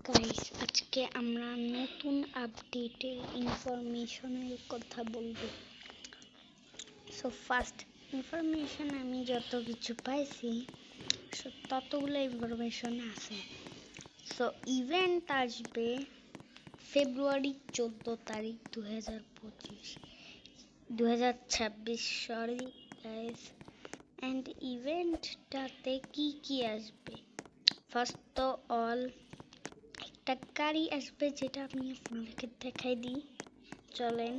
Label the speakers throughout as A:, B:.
A: Guys, আজকে আমরা নতুন আপডেটের ইনফরমেশনের কথা বলবো। সো ফার্স্ট ইনফরমেশন আমি যত কিছু পাইছি ততগুলো ইনফরমেশন আছে। সো ইভেন্ট আসবে ফেব্রুয়ারি 14 তারিখ 2026 সরি গাইস। অ্যান্ড ইভেন্টটাতে কি আসবে? ফার্স্ট তো অল একটা গাড়ি আসবে, যেটা আমি আপনাদেরকে দেখাই দিই, চলেন।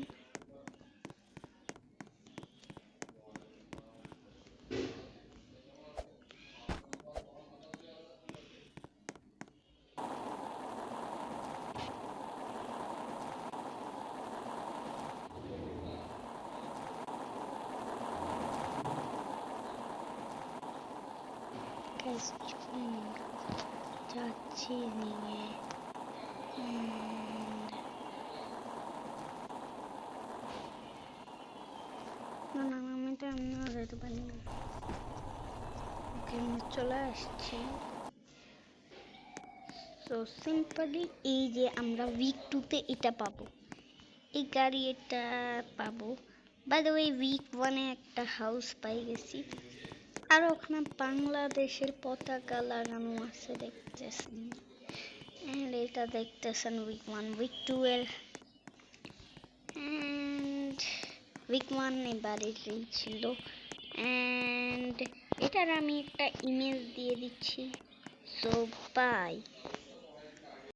A: যাচ্ছি নিয়ে না আমি তো এমনিও যেতে পারি না। ওকে, চলে আসছি। সো সিম্পলি এই যে আমরা উইক 2-তে এটা পাবো, এই গাড়ি এটা পাবো। বাই দ্য ওয়ে উইক 1-এ একটা হাউস পাই গেছি, আর ওখানে বাংলাদেশের পতাকা লাগানো আছে দেখতেছেন। এন্ড এটা দেখতেছেন উইক 1, উইক 2 এর। এন্ড উইক 1 এবারে ছিল। এন্ড এটার আমি একটা ইমেজ দিয়ে দিচ্ছি। So by.